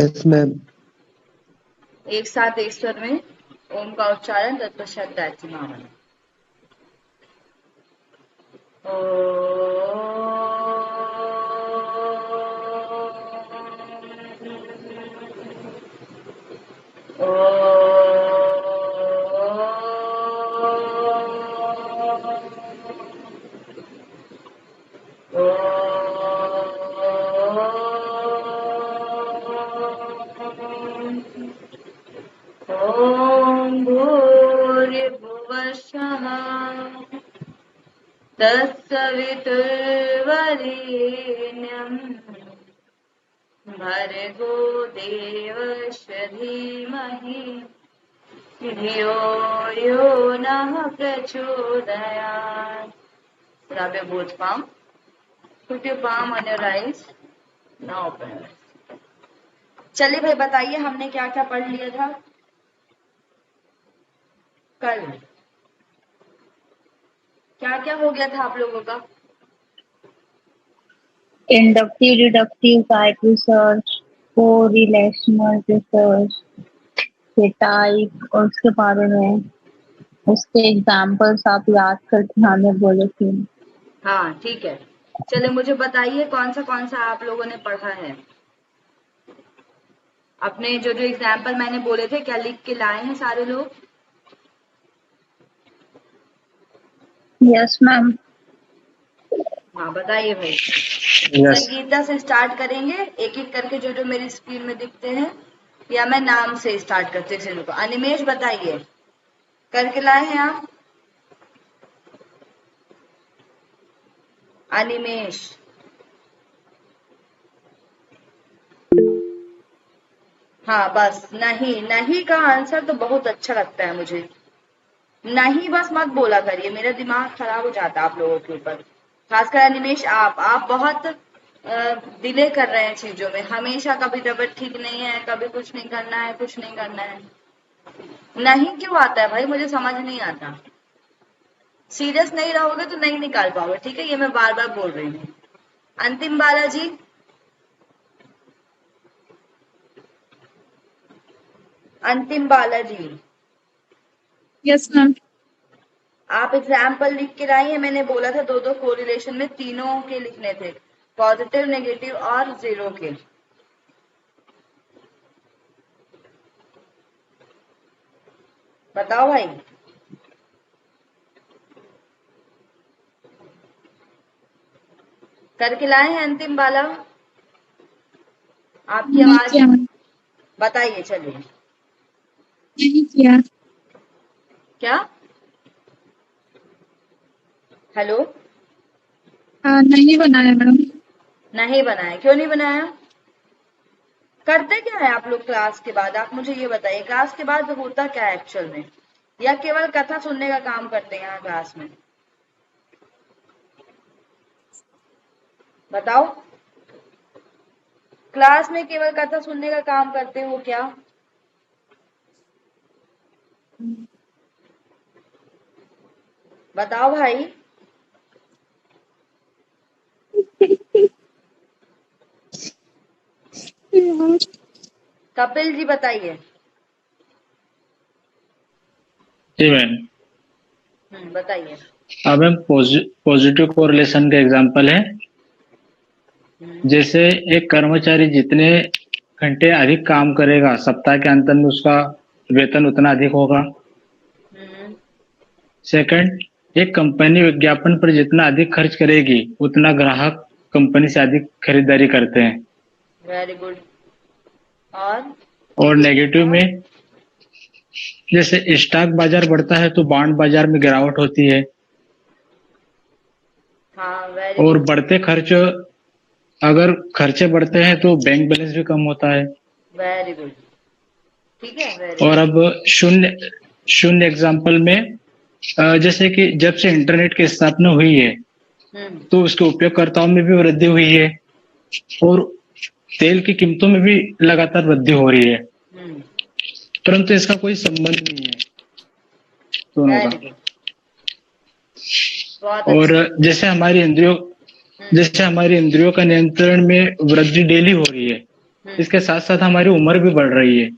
Yes ma'am. एक साथ एक स्वर में ओम का उच्चारण तत्पश्चात गायत्री मामन। ॐ भूर्भुवः स्वः तत्सवितुर्वरेण्यं भर्गो देवस्य धीमहि धियो यो नः प्रचोदयात्। Rub your both palm. Put your palm on your eyes. Now open your eyes. चलिए भाई बताइए हमने क्या क्या पढ़ लिया था कल। क्या क्या हो गया था आप लोगों का? Inductive deductive type research, correlational research के टाइप और उसके बारे में उसके एग्जाम्पल्स आप याद करके हमें बोले थे। हाँ ठीक है, चलिए मुझे बताइए कौन सा आप लोगों ने पढ़ा है। अपने जो जो एग्जाम्पल मैंने बोले थे क्या लिख के लाए हैं सारे लोग? Yes ma'am. हाँ बताइए भाई। यस। संगीता से स्टार्ट करेंगे एक एक करके जो जो मेरी स्क्रीन में दिखते हैं, या मैं नाम से स्टार्ट करते हैं को। अनिमेश बताइए करके लाए हैं आप? अनिमेश हाँ बस नहीं, नहीं का आंसर तो बहुत अच्छा लगता है मुझे। नहीं बस मत बोला करिए, मेरा दिमाग खराब हो जाता है आप लोगों के ऊपर। खासकर अनिमेश आप बहुत डिले कर रहे हैं चीजों में, हमेशा कभी तबीयत ठीक नहीं है, कभी कुछ नहीं करना है, कुछ नहीं करना है। नहीं क्यों आता है भाई, मुझे समझ नहीं आता। सीरियस नहीं रहोगे तो नहीं निकाल पाओगे, ठीक है, ये मैं बार बार बोल रही हूँ। अंतिम बालाजी अंतिम बालाजी यस मैम। आप एग्जाम्पल लिख के लाई है, मैंने बोला था दो दो कोरिलेशन में तीनों के लिखने थे, पॉजिटिव नेगेटिव और जीरो के। बताओ भाई। करके लाए हैं अंतिम बाला? आपकी आवाज बताइए। चलिए नहीं किया। क्या? हेलो नहीं बनाया मैडम। नहीं बनाया, क्यों नहीं बनाया? करते क्या है आप लोग क्लास के बाद, आप मुझे ये बताइए क्लास के बाद होता क्या है एक्चुअल में, या केवल कथा सुनने का काम करते हैं यहाँ क्लास में? बताओ, क्लास में केवल कथा सुनने का काम करते हो क्या? बताओ भाई। कपिल जी बताइए। जी मैम। बताइए। अब मैम पॉजिटिव कोरिलेशन का एग्जांपल है। जैसे एक कर्मचारी जितने घंटे अधिक काम करेगा सप्ताह के अंत में उसका वेतन उतना अधिक होगा। सेकंड, एक कंपनी विज्ञापन पर जितना अधिक खर्च करेगी उतना ग्राहक कंपनी से अधिक खरीदारी करते हैं। Very good. और नेगेटिव में जैसे स्टॉक बाजार बढ़ता है तो बॉन्ड बाजार में गिरावट होती है। हाँ वेरी और गुड। बढ़ते खर्च, अगर खर्चे बढ़ते हैं तो बैंक बैलेंस भी कम होता है। वेरी गुड, ठीक है, वेरी और गुड। अब शून्य शून्य एग्जाम्पल में जैसे कि जब से इंटरनेट की स्थापना हुई है तो उसके उपयोगकर्ताओं में भी वृद्धि हुई है और तेल की कीमतों में भी लगातार वृद्धि हो रही है, परंतु इसका कोई संबंध नहीं है दोनों का। वेरी गुड, बहुत और अच्छा। जैसे हमारी इंद्रियों का नियंत्रण में वृद्धि डेली हो रही है, इसके साथ साथ हमारी उम्र भी बढ़ रही है,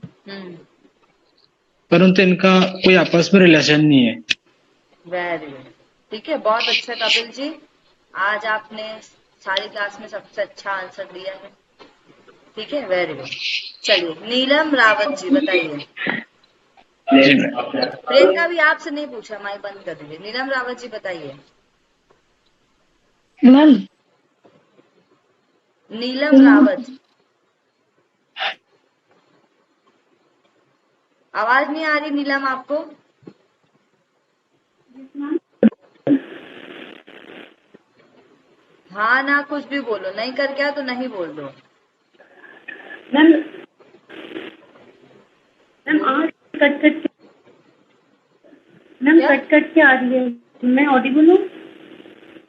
परंतु इनका कोई आपस में रिलेशन नहीं है। वेरी गुड, ठीक है, बहुत अच्छा कपिल जी, आज आपने सारी क्लास में सबसे अच्छा आंसर दिया है। ठीक है, वेरी गुड। चलिए नीलम रावत जी बताइए। प्रियंका भी आपसे नहीं पूछा, माइक बंद कर दीजिए। नीलम रावत जी बताइए। मैम नीलम रावत, आवाज नहीं आ रही नीलम आपको? हाँ ना, कुछ भी बोलो, नहीं कर क्या तो नहीं बोल दो। मैम आज cut cut ma'am cut cut के आ रही है, मैं ऑडिबल हूँ?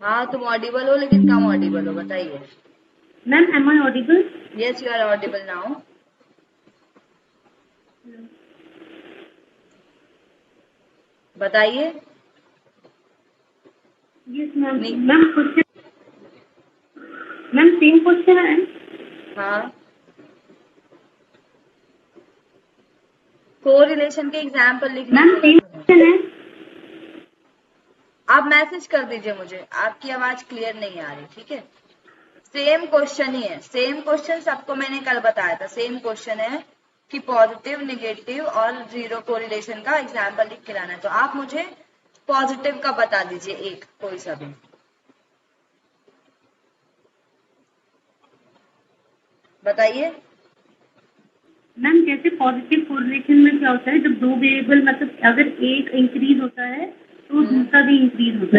हाँ तुम ऑडिबल हो, लेकिन कम ऑडिबल हो, बताइए। Ma'am am I audible? Yes you are audible now. बताइए। Yes ma'am. Ma'am question, ma'am same question है? हाँ, कोरिलेशन के एग्जाम्पल लिखने मैम सेम क्वेश्चन है? आप मैसेज कर दीजिए मुझे, आपकी आवाज क्लियर नहीं आ रही। ठीक है, सेम क्वेश्चन ही है, सेम क्वेश्चन सबको मैंने कल बताया था। सेम क्वेश्चन है कि पॉजिटिव, नेगेटिव और जीरो कोरिलेशन का एग्जाम्पल लिख के लाना है। तो आप मुझे पॉजिटिव का बता दीजिए, एक कोई सा भी बताइए। मैम जैसे पॉजिटिव कोरिलेशन में क्या होता है, जब दो वेरिएबल मतलब अगर एक इंक्रीज होता है तो दूसरा भी इंक्रीज होता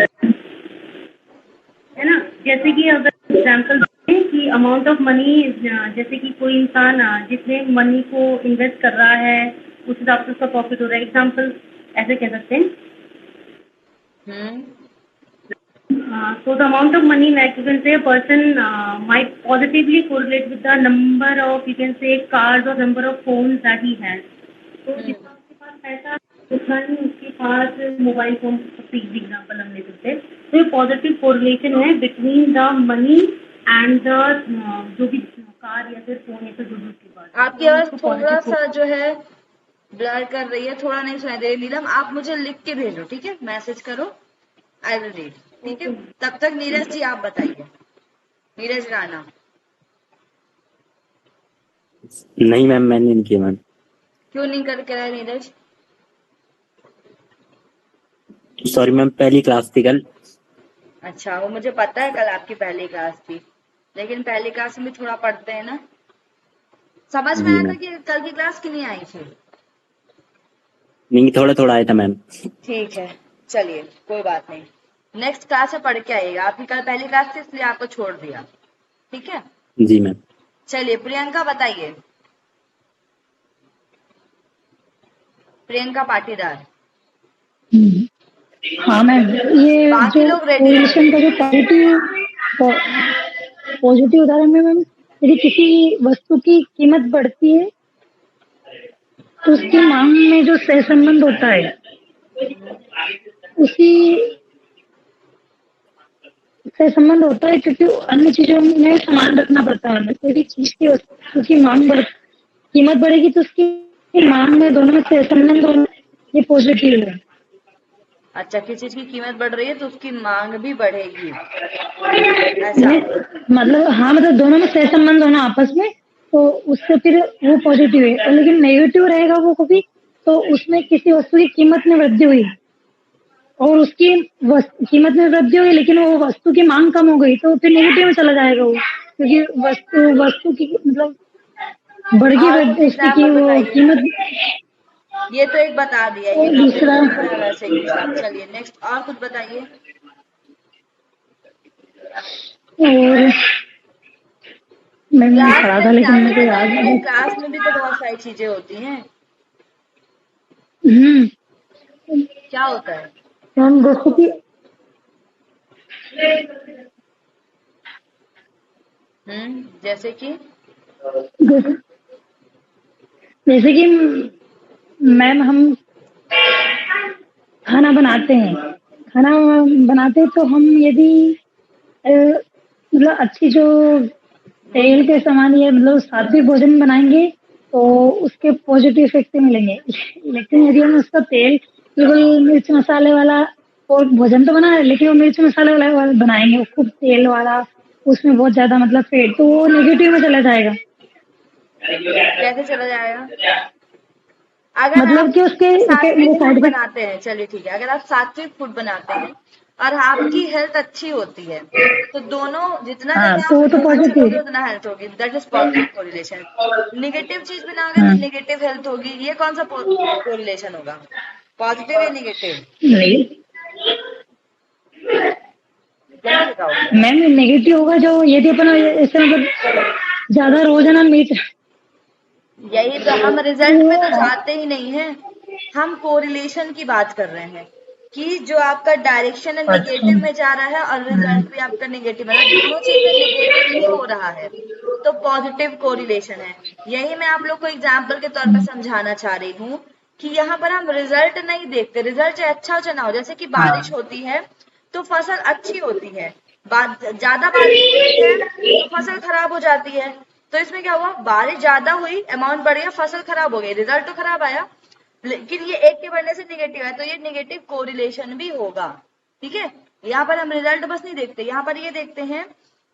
है ना। जैसे कि अगर एग्जाम्पल दें कि अमाउंट ऑफ मनी, जैसे कि कोई इंसान जितने मनी को इन्वेस्ट कर रहा है उस हिसाब से उसका प्रॉफिट हो रहा है, एग्जाम्पल ऐसे कह सकते हैं। So the amount of money, like you can say, a person might positively correlate with the number of, you can say, cars or number of phones that he has. तो जितना उसके पास पैसा उतना ही उसके पास मोबाइल फोन, सबसे easy example हम ले सकते हैं। तो ये पॉजिटिव कोरिलेशन है between the money and the जो भी कार या फिर फोन या फिर जो भी उसके पास। आपकी आवाज थोड़ा सा जो है ब्लर कर रही है, थोड़ा नहीं सुनाई दे रही। नीलम आप मुझे लिख के भेजो, ठीक है, मैसेज करो, आई विल रीड। ठीक है, तब तक नीरज जी आप बताइए। नीरज राणा। नहीं मैम, मैंने नहीं किया मैम। क्यों नहीं करके रहे नीरज? सॉरी मैम, पहली क्लास थी कल। अच्छा, वो मुझे पता है कल आपकी पहली क्लास थी, लेकिन पहली क्लास में भी थोड़ा पढ़ते हैं ना। समझ में आया था कि कल की क्लास क्यों नहीं आई थी? नहीं, थोड़ा थोड़ा आया था मैम। ठीक है, चलिए कोई बात नहीं, नेक्स्ट क्लास में पढ़ के आइएगा। आपकी कल पहली क्लास थी इसलिए आपको छोड़ दिया। ठीक है जी मैम। चलिए प्रियंका बताइए। प्रियंका पाटीदार। हाँ मैम, ये बाकी जो लोग रेडी कोरिलेशन का जो पॉजिटिव उदाहरण में मैम, यदि किसी वस्तु की कीमत बढ़ती है तो उसकी मांग में जो सहसंबंध होता है उसी से संबंध होता है, क्योंकि अन्य चीजों में समान रखना पड़ता है। कोई भी चीज की वस्तु की कीमत बढ़ेगी तो उसकी मांग में दोनों में से संबंध होना, ये पॉजिटिव है। अच्छा, किसी चीज की कीमत बढ़ रही है तो उसकी मांग भी बढ़ेगी, ऐसा? मतलब हाँ, मतलब दोनों में सह संबंध होना आपस में, तो उससे फिर वो पॉजिटिव है। और लेकिन नेगेटिव रहेगा वो कभी, तो उसमें किसी वस्तु की कीमत में वृद्धि हुई और उसकी कीमत में वृद्धि हुई लेकिन वो वस्तु की मांग कम हो गई, तो फिर नेगेटिव में चला जाएगा वो, क्योंकि वस्तु की मतलब बढ़ गई उसकी की वो कीमत। ये तो एक बता दिया, ये दूसरा वैसे ही दूसरा। चलिए नेक्स्ट, और कुछ बताइए। और मैंने पढ़ा था लेकिन मुझे याद नहीं। क्लास में भी तो बहुत सारी चीजें होती हैं। क्या होता है? हम जैसे कि जैसे कि जैसे कि मैम हम खाना बनाते हैं तो हम यदि मतलब अच्छी जो तेल के समान ये मतलब सात्विक भोजन बनाएंगे तो उसके पॉजिटिव इफेक्ट मिलेंगे। लेकिन यदि हम उसका तेल बिल्कुल मिर्च मसाले वाला, और भोजन तो बना है लेकिन वो मिर्च मसाले वाला बनाएंगे, वो खूब तेल वाला, उसमें बहुत ज्यादा मतलब फेट, तो वो नेगेटिव में चला जाएगा। कैसे चला जाएगा? अगर मतलब आप कि उसके सात्विक फूड साइड इफेक्ट। बनाते हैं, चलिए ठीक है, अगर आप सात्विक फूड बनाते हैं और आपकी हेल्थ अच्छी होती है, तो दोनों जितना हाँ, ज्यादा तो आप वो तो अच्छे लोगे पॉजिटिव। उतना हेल्थ होगी, that is positive correlation. Negative चीज बनाओगे तो निगेटिव हेल्थ होगी, ये कौन सा कोरिलेशन होगा? पॉजिटिव या निगेटिव? नहीं जल्दी बताओ। मैम, नेगेटिव होगा जो यदि अपन ऐसे मतलब ज्यादा रोजाना मीट। यही तो, हम रिजल्ट पे तो जाते ही नहीं है, हम कोरिलेशन की बात कर रहे हैं कि जो आपका डायरेक्शन है अच्छा। निगेटिव में जा रहा है और रिजल्ट भी आपका निगेटिव, मतलब दोनों चीजें निगेटिव ही हो रहा है, तो पॉजिटिव कोरिलेशन है। यही मैं आप लोग को एग्जाम्पल के तौर पर समझाना चाह रही हूँ कि यहाँ पर हम रिजल्ट नहीं देखते, रिजल्ट चाहे अच्छा हो चाहे ना हो। जैसे कि बारिश होती है तो फसल अच्छी होती है, ज्यादा बारिश होती है तो फसल खराब हो जाती है। तो इसमें क्या हुआ, बारिश ज्यादा हुई, अमाउंट बढ़ गया, फसल खराब हो गई, रिजल्ट तो खराब आया। लेकिन ये एक के बढ़ने से निगेटिव है, तो ये निगेटिव कोरिलेशन भी होगा। ठीक है, यहाँ पर हम रिजल्ट बस नहीं देखते, यहाँ पर ये देखते हैं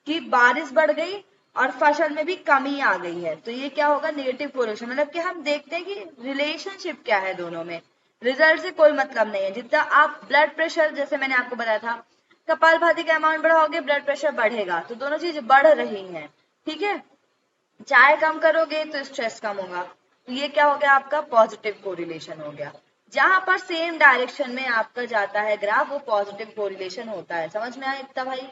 कि बारिश बढ़ गई और फसल में भी कमी आ गई है, तो ये क्या होगा, निगेटिव कोरिलेशन। मतलब कि हम देखते हैं कि रिलेशनशिप क्या है दोनों में, रिजल्ट से कोई मतलब नहीं है। जितना आप ब्लड प्रेशर, जैसे मैंने आपको बताया था, कपालभाति का अमाउंट बढ़ाओगे ब्लड प्रेशर बढ़ेगा, तो दोनों चीज बढ़ रही हैं। ठीक है, चाय कम करोगे तो स्ट्रेस कम होगा, तो ये क्या हो गया, आपका पॉजिटिव कोरिलेशन हो गया। जहां पर सेम डायरेक्शन में आपका जाता है ग्राफ, वो पॉजिटिव कोरिलेशन होता है। समझ में आया इतना भाई?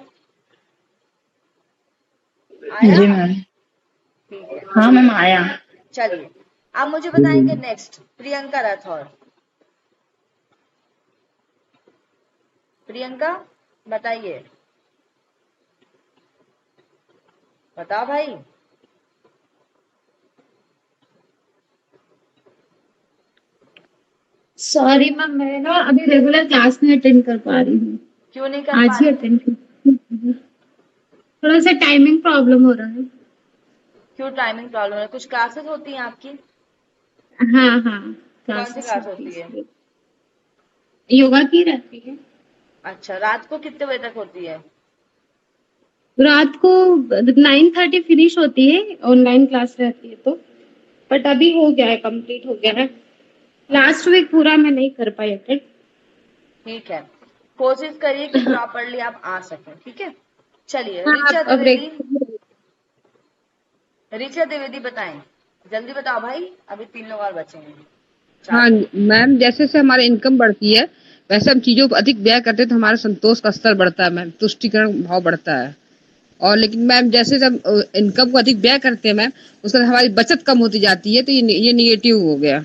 आया? जी मैम। ठीक है, हाँ मैम, आया। चलिए आप मुझे बताएंगे नेक्स्ट, प्रियंका राठौर। प्रियंका बताइए, बताओ भाई। सॉरी मैम, मैं ना अभी रेगुलर क्लास नहीं अटेंड कर पा रही हूँ। क्यों नहीं कर पा आज ही रहे? अटेंड की। थोड़ा सा टाइमिंग प्रॉब्लम हो रहा है। क्यों टाइमिंग प्रॉब्लम है? कुछ क्लासेस होती हैं आपकी? हाँ हाँ, कौन सी क्लासेस क्लास होती है होती है? इसलिए। योगा की रहती है। अच्छा, रात को कितने बजे तक होती है? रात को 9:30 फिनिश होती है, ऑनलाइन क्लास रहती है तो। बट अभी हो गया है, कंप्लीट हो गया है। लास्ट वीक पूरा मैं नहीं कर पाई अटेंड। ठीक है, कोशिश करिए कि प्रॉपरली आप आ सकें। ठीक है, चलिए हाँ, ऋचा अब द्विवेदी, ऋचा द्विवेदी बताएं, जल्दी बताओ भाई, अभी 3 लोग और बचे हैं। हाँ मैम, जैसे जैसे हमारी इनकम बढ़ती है वैसे हम चीजों पर अधिक व्यय करते हैं तो हमारा संतोष का स्तर बढ़ता है मैम, तुष्टिकरण भाव बढ़ता है। और लेकिन मैम जैसे जब इनकम को अधिक व्यय करते हैं मैम, उसके बाद हमारी बचत कम होती जाती है, तो ये निगेटिव हो गया।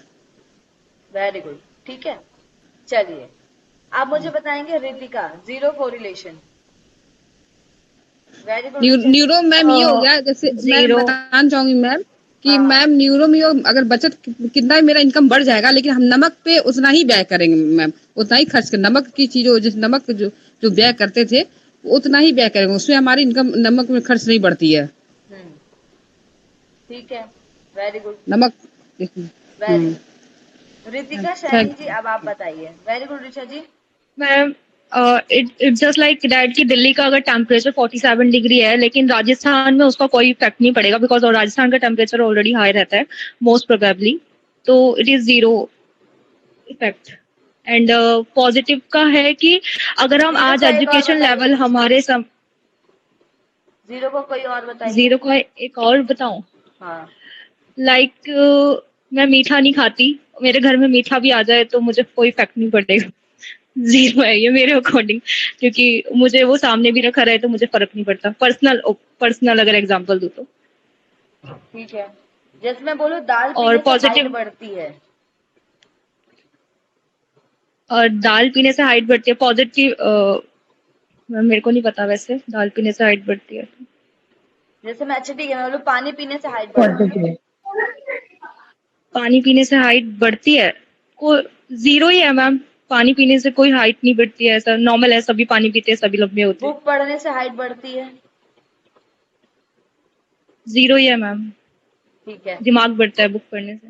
वेरी गुड, ठीक है। चलिए आप मुझे बताएंगे Ritika, zero correlation. Very good Richa ji. Neuro ma'am ये हो गया, जैसे मैं जीरो। बताना चाहूंगी मैम कि हाँ मैम न्यूरो में अगर बचत कितना भी मेरा इनकम बढ़ जाएगा लेकिन हम नमक पे उतना ही व्यय करेंगे मैम, उतना ही खर्च कर नमक की चीजों, जिस नमक जो जो व्यय करते थे उतना ही व्यय करेंगे, उसमें हमारी इनकम नमक में खर्च नहीं बढ़ती है। हम्म, ठीक है, वेरी गुड, नमक। Very good. Ritika Saini thank ji, अब आप बताइए। Very good Richa ji. Ma'am, it's just like that कि दिल्ली का अगर टेम्परेचर 47 डिग्री है लेकिन राजस्थान में उसका कोई इफेक्ट नहीं पड़ेगा, बिकॉज राजस्थान का टेम्परेचर ऑलरेडी हाई रहता है मोस्ट प्रोबेबली, तो it is zero effect. And positive का है कि अगर हम जीरो आज का एक और एजुकेशन बताइए लेवल प्लीज, हमारे जीरो को कोई और बताइए। जीरो का एक और बताऊं, हाँ, लाइक मैं मीठा नहीं खाती, मेरे घर में मीठा भी आ जाए तो मुझे कोई इफेक्ट नहीं पड़ेगा। जीरो है ये मेरे अकॉर्डिंग, क्योंकि मुझे वो सामने भी रखा रहे तो मुझे फर्क नहीं पड़ता। पर्सनल अगर एग्जांपल दूं तो। ठीक है, जैसे मैं बोलूं दाल और पीने से हाइट पॉजिटिव, बढ़ती है। और दाल पीने से हाइट बढ़ती है, पॉजिटिव मेरे को नहीं पता वैसे दाल पीने से हाइट बढ़ती है। जैसे मैं, अच्छा ठीक है, मैं बोलूं पानी पीने से हाइट बढ़ती है। पॉजिटिव। पानी पीने से हाइट बढ़ती है, को जीरो ही है मैम। पानी पीने से कोई हाइट नहीं बढ़ती है, ऐसा नॉर्मल है, सभी पानी पीते हैं, सभी लंबे होते हैं। बुक पढ़ने से हाइट बढ़ती है। 0 ही है मैम। ठीक है दिमाग बढ़ता है बुक पढ़ने से।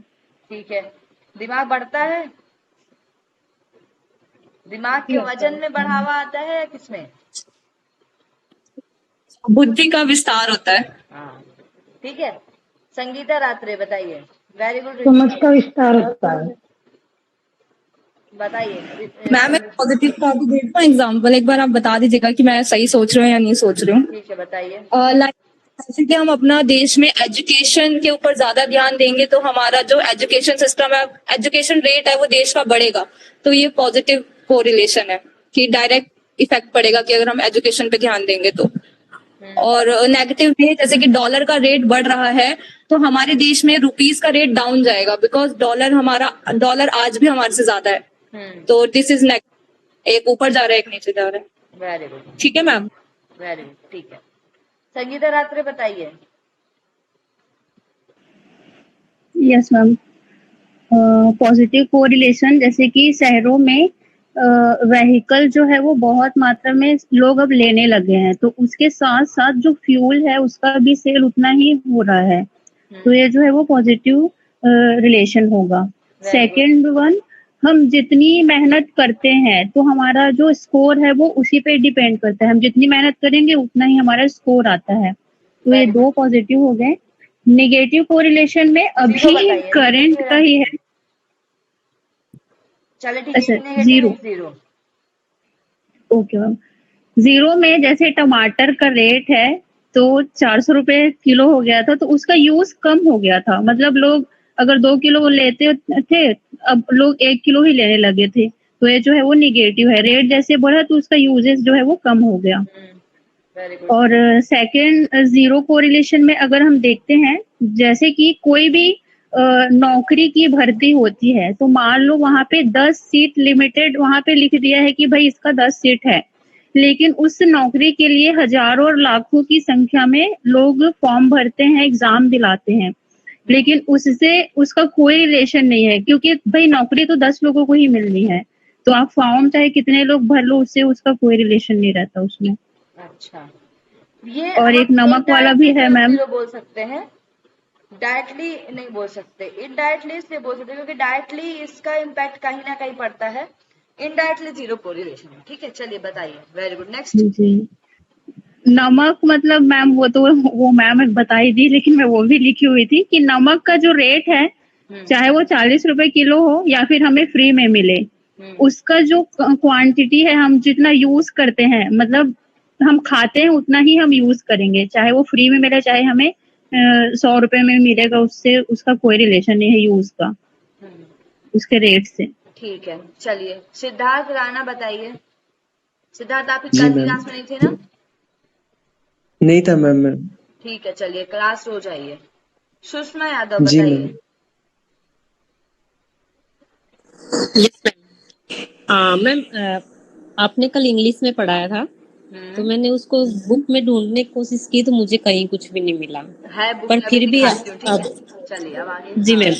ठीक है, दिमाग बढ़ता है, दिमाग के वजन में बढ़ावा आता है या किसमें? बुद्धि का विस्तार होता है। हाँ ठीक है। संगीता रात्रे बताइए। Very good. समझ का विस्तार होता है। बताइए। मैम एक पॉजिटिव का भी दे दूं एग्जांपल, एक बार आप बता दीजिएगा कि मैं सही सोच रही हूँ या नहीं सोच रही हूँ। ठीक है बताइए। लाइक जैसे कि हम अपना देश में एजुकेशन के ऊपर ज्यादा ध्यान देंगे तो हमारा जो एजुकेशन सिस्टम है, एजुकेशन रेट है वो देश का बढ़ेगा। तो ये पॉजिटिव कोरिलेशन है कि डायरेक्ट इफेक्ट पड़ेगा कि अगर हम एजुकेशन पे ध्यान देंगे तो। और नेगेटिव में जैसे कि डॉलर का रेट बढ़ रहा है तो हमारे देश में रुपीस का रेट डाउन जाएगा, बिकॉज डॉलर आज भी हमारे से ज्यादा है। तो दिस इज एक ऊपर जा रहा है एक नीचे जा रहा है। Very good. ठीक है मैम। वेरी गुड ठीक है। संगीता रात्रे बताइए। Yes ma'am. पॉजिटिव कोरिलेशन जैसे कि शहरों में व्हीकल जो है वो बहुत मात्रा में लोग अब लेने लगे हैं, तो उसके साथ साथ जो फ्यूल है उसका भी सेल उतना ही हो रहा है। तो ये जो है वो पॉजिटिव रिलेशन होगा। सेकेंड वन, हम जितनी मेहनत करते हैं तो हमारा जो स्कोर है वो उसी पे डिपेंड करता है। हम जितनी मेहनत करेंगे उतना ही हमारा स्कोर आता है। तो ये दो पॉजिटिव हो गए। नेगेटिव कोरिलेशन में अभी करंट का ही है। चलो ठीक अच्छा, है। Zero. Zero. Okay ma'am. Zero में जैसे टमाटर का रेट है तो 400 रुपए किलो हो गया था, तो उसका यूज कम हो गया था। मतलब लोग अगर 2 किलो लेते थे, अब लोग 1 किलो ही लेने लगे थे। तो ये जो है वो निगेटिव है। रेट जैसे बढ़ा तो उसका यूजेस जो है वो कम हो गया। और सेकंड, जीरो कोरिलेशन में अगर हम देखते हैं, जैसे कि कोई भी नौकरी की भर्ती होती है तो मान लो वहां पे 10 सीट लिमिटेड वहां पे लिख दिया है कि भाई इसका 10 सीट है, लेकिन उस नौकरी के लिए हजारों और लाखों की संख्या में लोग फॉर्म भरते हैं, एग्जाम दिलाते हैं, लेकिन उससे उसका कोई रिलेशन नहीं है, क्योंकि भाई नौकरी तो 10 लोगों को ही मिलनी है। तो आप फॉर्म चाहे कितने लोग भर लो, उससे उसका कोई रिलेशन नहीं रहता उसमें। अच्छा, ये और एक नमक वाला भी है मैम। बोल सकते हैं, डायरेक्टली नहीं बोल सकते, इनडायरेक्टली इसलिए बोल सकते हैं क्योंकि डायरेक्टली इसका इम्पैक्ट कहीं ना कहीं पड़ता है, इनडायरेक्टली जीरो कोरिलेशन है। ठीक है, चलिए बताइए। Very good. नेक्स्ट। जी, नमक मतलब मैम वो मैम बता ही दी, लेकिन मैं वो भी लिखी हुई थी कि नमक का जो रेट है, चाहे वो 40 रुपए किलो हो या फिर हमें फ्री में मिले, उसका जो क्वांटिटी है, हम जितना यूज करते हैं, मतलब हम खाते हैं उतना ही हम यूज करेंगे, चाहे वो फ्री में मिले चाहे हमें 100 रुपए में मिलेगा, उससे उसका कोई रिलेशन नहीं है यूज का, उसके रेट से। ठीक है, चलिए सिद्धार्थ राणा बताइए। सिद्धार्थ आप जी मैम। क्लास में नहीं थे ना? नहीं था मैम। ठीक है, चलिए क्लास हो जाइए। सुषमा यादव जी बताइए। मैम। Yes ma'am. मैम आपने कल इंग्लिश में पढ़ाया था, तो मैंने उसको बुक में ढूंढने की कोशिश की तो मुझे कहीं कुछ भी नहीं मिला। है बुक पर में फिर भी अब चलिए अब आगे। जी मैम,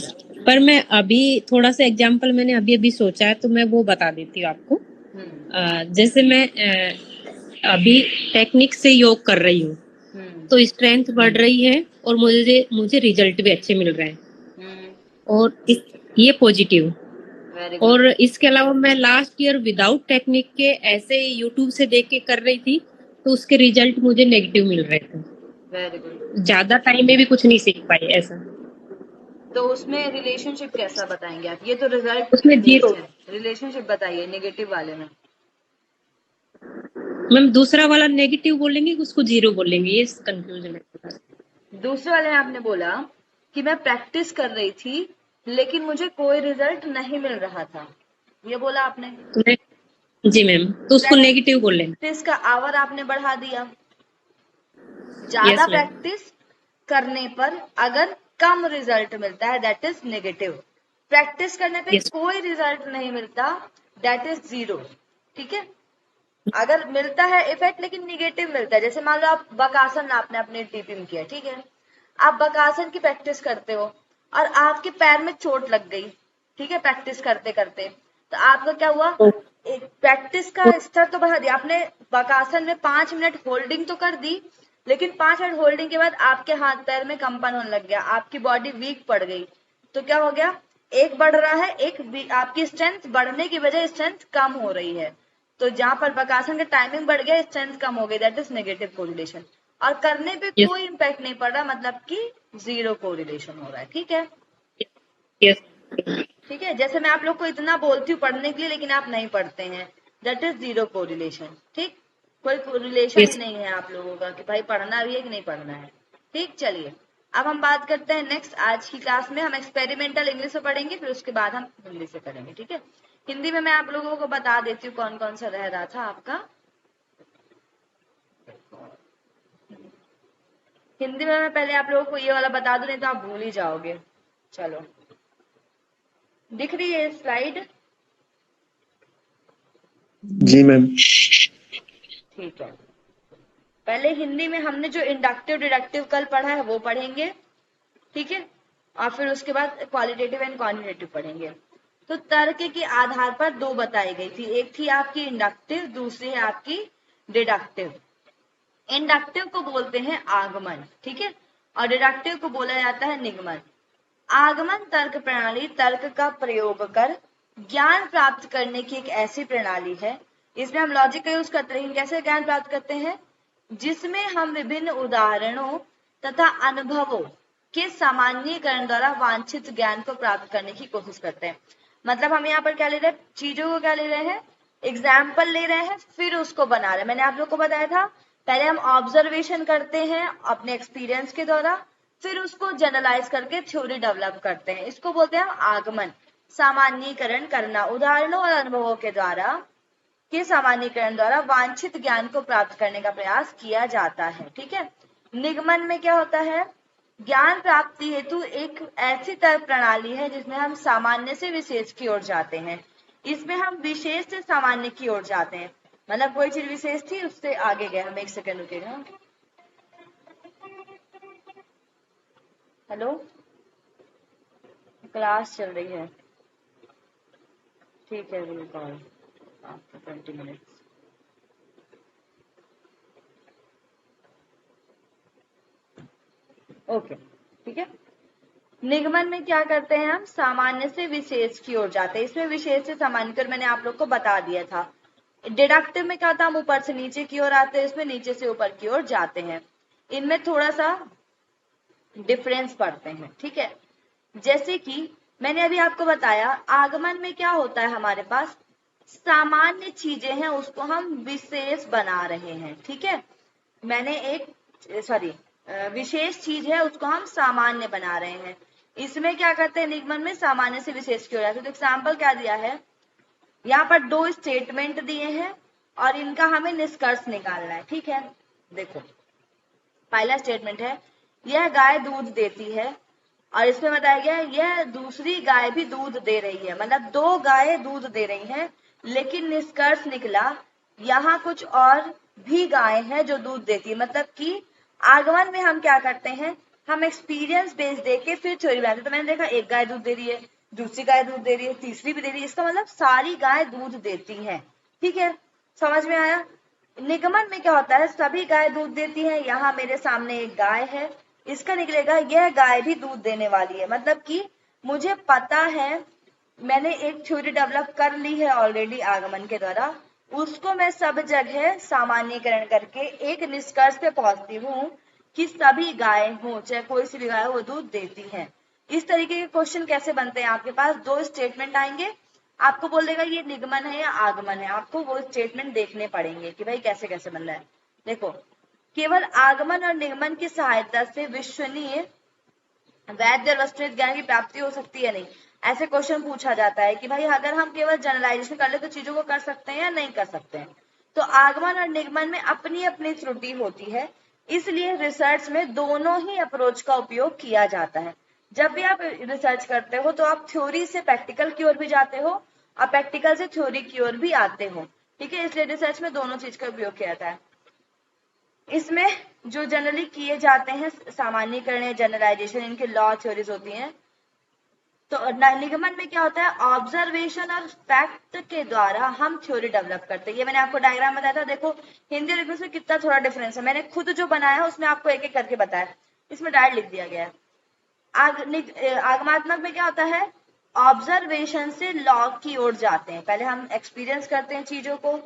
पर मैं अभी थोड़ा सा एग्जाम्पल मैंने अभी अभी सोचा है तो मैं वो बता देती हूँ आपको। जैसे मैं अभी टेक्निक से योग कर रही हूँ तो स्ट्रेंथ बढ़ रही है और मुझे रिजल्ट भी अच्छे मिल रहे हैं, और ये पॉजिटिव। और इसके अलावा मैं लास्ट ईयर विदाउट टेक्निक के ऐसे यूट्यूब से देख के कर रही थी तो उसके रिजल्ट मुझे नेगेटिव मिल रहे थे। Very good. ज्यादा टाइम में भी कुछ नहीं सीख पाई ऐसा। तो उसमें रिलेशनशिप कैसा बताएंगे आप? ये तो रिजल्ट उसमें जीरो। रिलेशनशिप बताइए नेगेटिव वाले में। मैम दूसरा वाला नेगेटिव बोलेंगे उसको जीरो बोलेंगे, ये कंफ्यूजन है। दूसरे वाले में आपने बोला कि मैं प्रैक्टिस कर रही थी लेकिन मुझे कोई रिजल्ट नहीं मिल रहा था, ये बोला आपने। जी मैम, तो उसको नेगेटिव बोलेंगे। प्रैक्टिस का आवर आपने बढ़ा दिया। ज्यादा प्रैक्टिस करने पर अगर कम रिजल्ट मिलता है दैट इज नेगेटिव। प्रैक्टिस करने पे कोई रिजल्ट नहीं मिलता दैट इज जीरो। ठीक है, अगर मिलता है इफेक्ट लेकिन निगेटिव मिलता है, जैसे मान लो आप बकासन आपने अपने टीपी में किया, ठीक है, आप बकासन की प्रैक्टिस करते हो और आपके पैर में चोट लग गई, ठीक है, प्रैक्टिस करते करते, तो आपका क्या हुआ? एक प्रैक्टिस का स्तर तो बढ़ा दिया आपने, बकासन में 5 मिनट होल्डिंग तो कर दी लेकिन 5 मिनट होल्डिंग के बाद आपके हाथ पैर में कंपन होने लग गया, आपकी बॉडी वीक पड़ गई, तो क्या हो गया, एक बढ़ रहा है, एक आपकी स्ट्रेंथ बढ़ने की वजह स्ट्रेंथ कम हो रही है। तो जहां पर बकासन का टाइमिंग बढ़ गया, स्ट्रेंथ कम हो गई, दैट इज नेगेटिव कोरिलेशन। और करने पे Yes. कोई इम्पैक्ट नहीं पड़ रहा, मतलब कि 0 कोरिलेशन हो रहा है। ठीक है, Yes. ठीक है। जैसे मैं आप लोग को इतना बोलती हूँ पढ़ने के लिए, लेकिन आप नहीं पढ़ते हैं, दैट इज 0 कोरिलेशन। ठीक, कोई कोरिलेशन Yes. ही नहीं है आप लोगों का कि भाई पढ़ना भी है कि नहीं पढ़ना है। ठीक, चलिए अब हम बात करते हैं नेक्स्ट। आज की क्लास में हम एक्सपेरिमेंटल इंग्लिश में पढ़ेंगे, फिर उसके बाद हम हिंदी से करेंगे। ठीक है, हिंदी में मैं आप लोगों को बता देती हूँ कौन कौन सा रह रहा था आपका। हिंदी में मैं पहले आप लोगों को ये वाला बता दूं, नहीं तो आप भूल ही जाओगे। चलो, दिख रही है स्लाइड? जी मैम। ठीक है, पहले हिंदी में हमने जो इंडक्टिव डिडक्टिव कल पढ़ा है वो पढ़ेंगे। ठीक है, और फिर उसके बाद क्वालिटेटिव एंड क्वांटिटेटिव पढ़ेंगे। तो तर्क के आधार पर 2 बताई गई थी, एक थी आपकी इंडक्टिव, दूसरी है आपकी डिडक्टिव। इंडक्टिव को बोलते हैं आगमन, ठीक है, और डिडक्टिव को बोला जाता है निगमन। आगमन तर्क प्रणाली तर्क का प्रयोग कर ज्ञान प्राप्त करने की एक ऐसी प्रणाली है, इसमें हम लॉजिक का यूज करते हैं। कैसे ज्ञान प्राप्त करते हैं? जिसमें हम विभिन्न उदाहरणों तथा अनुभवों के सामान्यीकरण द्वारा वांछित ज्ञान को प्राप्त करने की कोशिश करते हैं। मतलब हम यहाँ पर क्या ले रहे हैं, चीजों को क्या ले रहे हैं, एग्जाम्पल ले रहे हैं, फिर उसको बना रहे हैं। मैंने आप लोग को बताया था, पहले हम ऑब्जर्वेशन करते हैं अपने एक्सपीरियंस के द्वारा, फिर उसको जनरलाइज करके थ्योरी डेवलप करते हैं। इसको बोलते हैं हम आगमन, सामान्यीकरण करना, उदाहरणों और अनुभवों के द्वारा के सामान्यीकरण द्वारा वांछित ज्ञान को प्राप्त करने का प्रयास किया जाता है। ठीक है, निगमन में क्या होता है, ज्ञान प्राप्ति हेतु एक ऐसी तर्क प्रणाली है जिसमें हम सामान्य से विशेष की ओर जाते हैं। इसमें हम विशेष से सामान्य की ओर जाते हैं, मतलब कोई चीज विशेष थी उससे आगे गए हम। एक सेकंड रुकेगा। हेलो, क्लास चल रही है, ठीक है, will call after 20 minutes. Okay, ठीक है। निगमन में क्या करते हैं हम, सामान्य से विशेष की ओर जाते हैं। इसमें विशेष से सामान्य की ओर मैंने आप लोग को बता दिया था। डिडक्टिव में क्या था, हम ऊपर से नीचे की ओर आते हैं, इसमें नीचे से ऊपर की ओर जाते हैं। इनमें थोड़ा सा डिफरेंस पड़ते हैं। ठीक है, जैसे कि मैंने अभी आपको बताया, आगमन में क्या होता है, हमारे पास सामान्य चीजें हैं उसको हम विशेष बना रहे हैं। ठीक है, मैंने एक विशेष चीज है उसको हम सामान्य बना रहे हैं। इसमें क्या करते हैं, निगमन में सामान्य से विशेष की ओर जाते हैं। तो एग्जाम्पल क्या दिया है, यहाँ पर 2 स्टेटमेंट दिए हैं और इनका हमें निष्कर्ष निकालना है। ठीक है, देखो पहला स्टेटमेंट है, यह गाय दूध देती है, और इसमें बताया गया है यह दूसरी गाय भी दूध दे रही है। मतलब 2 गायें दूध दे रही हैं, लेकिन निष्कर्ष निकला यहाँ कुछ और भी गायें हैं जो दूध देती है। मतलब कि आगमन में हम क्या करते हैं, हम एक्सपीरियंस बेस देके फिर थ्योरी बनाते हैं। तो मैंने देखा एक गाय दूध दे रही है, दूसरी गाय दूध दे रही है, तीसरी भी दे रही है, इसका मतलब सारी गाय दूध देती हैं। ठीक है, समझ में आया। निगमन में क्या होता है, सभी गाय दूध देती है, यहाँ मेरे सामने एक गाय है, इसका निकलेगा यह गाय भी दूध देने वाली है। मतलब कि मुझे पता है, मैंने एक थ्योरी डेवलप कर ली है ऑलरेडी आगमन के द्वारा, उसको मैं सब जगह सामान्यीकरण करके एक निष्कर्ष पे पहुंचती हूँ कि सभी गाय हो, चाहे कोई सी भी गाय हो, वो दूध देती है। इस तरीके के क्वेश्चन कैसे बनते हैं, आपके पास 2 स्टेटमेंट आएंगे, आपको बोल देगा ये निगमन है या आगमन है, आपको वो स्टेटमेंट देखने पड़ेंगे कि भाई कैसे कैसे बन रहा है। देखो, केवल आगमन और निगमन की सहायता से विश्वसनीय वैध और वस्तुनिष्ठ ज्ञान की प्राप्ति हो सकती है नहीं। ऐसे क्वेश्चन पूछा जाता है कि भाई अगर हम केवल जनरलाइजेशन कर ले तो चीजों को कर सकते हैं या नहीं कर सकते हैं। तो आगमन और निगमन में अपनी अपनी त्रुटि होती है, इसलिए रिसर्च में दोनों ही अप्रोच का उपयोग किया जाता है। जब भी आप रिसर्च करते हो तो आप थ्योरी से प्रैक्टिकल की ओर भी जाते हो और प्रैक्टिकल से थ्योरी की ओर भी आते हो। ठीक है, इसलिए रिसर्च में दोनों चीज का उपयोग किया जाता है। इसमें जो जनरली किए जाते हैं सामान्यीकरण, जनरलाइजेशन, इनके लॉ थ्योरीज होती हैं। तो निगमन में क्या होता है, ऑब्जर्वेशन और फैक्ट के द्वारा हम थ्योरी डेवलप करते हैं। ये मैंने आपको डायग्राम बताया था, देखो हिंदी और इंग्लिश में कितना थोड़ा डिफरेंस है, मैंने खुद जो बनाया है उसमें आपको एक एक करके बताया, इसमें डायरेक्ट लिख दिया गया है। आगमात्मक में क्या होता है, ऑब्जर्वेशन से लॉ की ओर जाते हैं, पहले हम एक्सपीरियंस करते हैं चीजों को,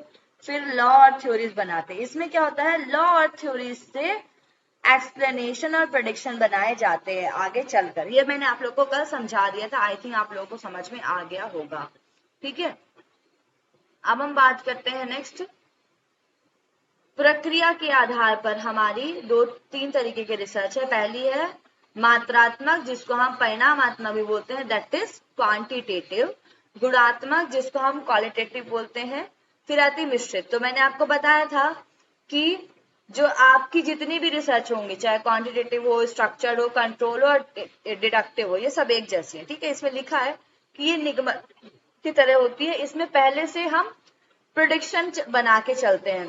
फिर लॉ और थ्योरीज बनाते हैं। इसमें क्या होता है, लॉ और थ्योरीज से एक्सप्लेनेशन और प्रेडिक्शन बनाए जाते हैं आगे चलकर। ये मैंने आप लोगों को कल समझा दिया था, आई थिंक आप लोगों को समझ में आ गया होगा। ठीक है, अब हम बात करते हैं नेक्स्ट, प्रक्रिया के आधार पर हमारी 2-3 तरीके की रिसर्च है। पहली है मात्रात्मक, जिसको हम परिणामात्मक भी बोलते हैं, दैट इज क्वांटिटेटिव। गुणात्मक, जिसको हम क्वालिटेटिव बोलते हैं। फिर आती मिश्रित। तो मैंने आपको बताया था कि जो आपकी जितनी भी रिसर्च होंगी, चाहे क्वांटिटेटिव हो, स्ट्रक्चर्ड हो, कंट्रोल हो और डिडक्टिव हो, ये सब एक जैसी है। ठीक है, इसमें लिखा है कि ये निगमन की तरह होती है। इसमें पहले से हम प्रेडिक्शन बना के चलते हैं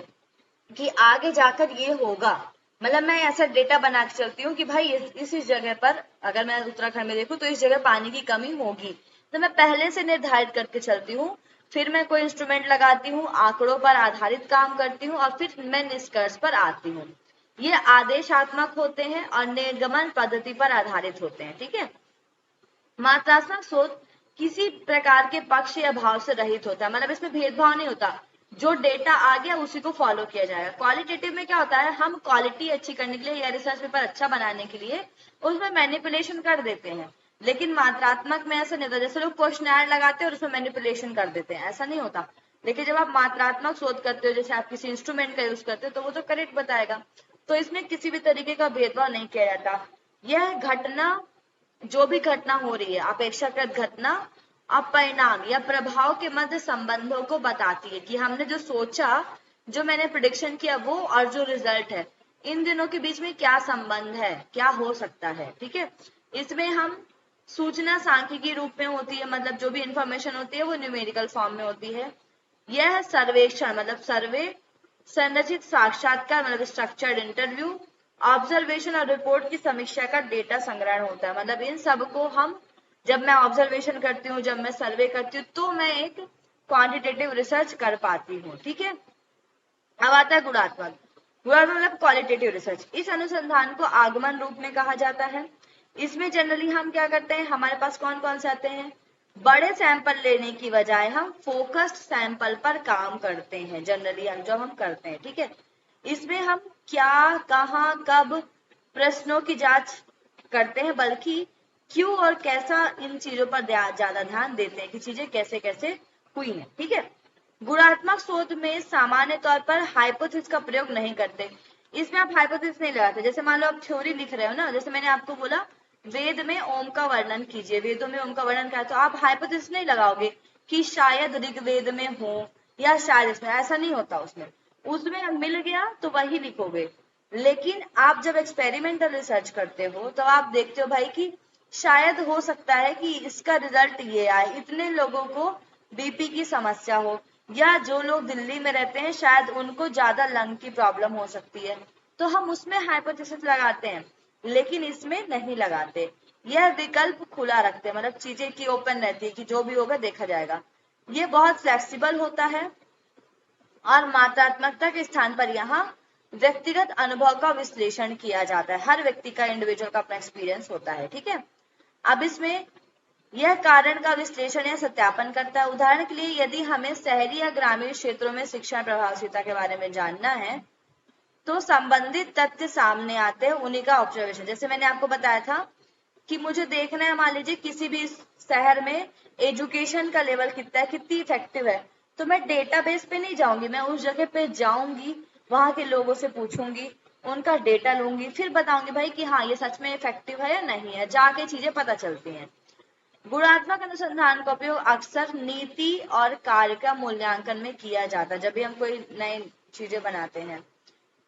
कि आगे जाकर ये होगा, मतलब मैं ऐसा डेटा बना के चलती हूँ कि भाई इस जगह पर, अगर मैं उत्तराखंड में देखूं तो इस जगह पानी की कमी होगी, तो मैं पहले से निर्धारित करके चलती हूँ। फिर मैं कोई इंस्ट्रूमेंट लगाती हूँ, आंकड़ों पर आधारित काम करती हूँ और फिर मैं निष्कर्ष पर आती हूँ। ये आदेशात्मक होते हैं और निर्गमन पद्धति पर आधारित होते हैं। ठीक है, मात्रात्मक शोध किसी प्रकार के पक्ष या भाव से रहित होता है, मतलब इसमें भेदभाव नहीं होता, जो डेटा आ गया उसी को फॉलो किया जाएगा। क्वालिटेटिव में क्या होता है, हम क्वालिटी अच्छी करने के लिए या रिसर्च पेपर अच्छा बनाने के लिए उसमें मैनिपुलेशन कर देते हैं। लेकिन मात्रात्मक में ऐसा नहीं होता, जैसे लोग क्वेश्चनर लगाते हैं और उसमें मैनिपुलेशन कर देते हैं, ऐसा नहीं होता। लेकिन जब आप मात्रात्मक शोध करते हो, जैसे आप किसी इंस्ट्रूमेंट का यूज करते हो, तो वो तो करेक्ट बताएगा। तो इसमें किसी भी तरीके का भेदभाव नहीं किया जाता। यह घटना, जो भी घटना हो रही है, अपेक्षाकृत घटना और परिणाम या प्रभाव के मध्य संबंधों को बताती है कि हमने जो सोचा, जो मैंने प्रेडिक्शन किया वो और जो रिजल्ट है, इन दिनों के बीच में क्या संबंध है, क्या हो सकता है। ठीक है, इसमें हम सूचना सांख्यिकी रूप में होती है, मतलब जो भी इंफॉर्मेशन होती है वो न्यूमेरिकल फॉर्म में होती है। यह सर्वेक्षण, मतलब सर्वे, संरचित साक्षात्कार, मतलब स्ट्रक्चर्ड इंटरव्यू, ऑब्जर्वेशन और रिपोर्ट की समीक्षा का डेटा संग्रहण होता है। मतलब इन सब को हम, जब मैं ऑब्जर्वेशन करती हूँ, जब मैं सर्वे करती हूँ, तो मैं एक क्वांटिटेटिव रिसर्च कर पाती हूँ। ठीक है, अब आता है गुणात्मक। गुणात्मक मतलब क्वालिटेटिव रिसर्च। इस अनुसंधान को आगमन रूप में कहा जाता है। इसमें जनरली हम क्या करते हैं, हमारे पास कौन कौन से आते हैं, बड़े सैंपल लेने की बजाय हम फोकस्ड सैंपल पर काम करते हैं, जनरली हम करते हैं। ठीक है, इसमें हम क्या, कहाँ, कब प्रश्नों की जांच करते हैं, बल्कि क्यों और कैसा, इन चीजों पर ज्यादा ध्यान देते हैं कि चीजें कैसे कैसे हुई हैं। ठीक है, गुणात्मक शोध में सामान्य तौर पर हाइपोथेसिस का प्रयोग नहीं करते। इसमें आप हाइपोथेसिस नहीं लगाते। जैसे मान लो आप थ्योरी लिख रहे हो ना, जैसे मैंने आपको बोला वेद में ओम का वर्णन कीजिए, वेदों में ओम का वर्णन क्या है, तो आप हाइपोथेसिस नहीं लगाओगे कि शायद ऋग्वेद में हो या शायद इसमें, ऐसा नहीं होता। उसमें मिल गया तो वही लिखोगे। लेकिन आप जब एक्सपेरिमेंटल रिसर्च करते हो तो आप देखते हो भाई कि शायद हो सकता है कि इसका रिजल्ट ये आए, इतने लोगों को बीपी की समस्या हो, या जो लोग दिल्ली में रहते हैं शायद उनको ज्यादा लंग की प्रॉब्लम हो सकती है, तो हम उसमें हाइपोथेसिस लगाते हैं, लेकिन इसमें नहीं लगाते। यह विकल्प खुला रखते हैं, मतलब चीजें की ओपन रहती है कि जो भी होगा देखा जाएगा। ये बहुत फ्लेक्सिबल होता है और मात्रात्मकता के स्थान पर यहाँ व्यक्तिगत अनुभव का विश्लेषण किया जाता है। हर व्यक्ति का, इंडिविजुअल का अपना एक्सपीरियंस होता है। ठीक है, अब इसमें यह कारण का विश्लेषण या सत्यापन करता है। उदाहरण के लिए यदि हमें शहरी या ग्रामीण क्षेत्रों में शिक्षा प्रभावशीलता के बारे में जानना है, तो संबंधित तथ्य सामने आते हैं, उन्हीं का ऑब्जर्वेशन। जैसे मैंने आपको बताया था कि मुझे देखना है, मान लीजिए किसी भी शहर में एजुकेशन का लेवल कितना है, कितनी इफेक्टिव है, तो मैं डेटाबेस पे नहीं जाऊंगी, मैं उस जगह पे जाऊंगी, वहां के लोगों से पूछूंगी, उनका डेटा लूंगी, फिर बताऊंगी भाई कि हाँ ये सच में इफेक्टिव है या नहीं है, जाके चीजें पता चलती हैं। गुणात्मक अनुसंधान का उपयोग अक्सर नीति और कार्य का मूल्यांकन में किया जाता है, जब भी हम कोई नई चीजें बनाते हैं।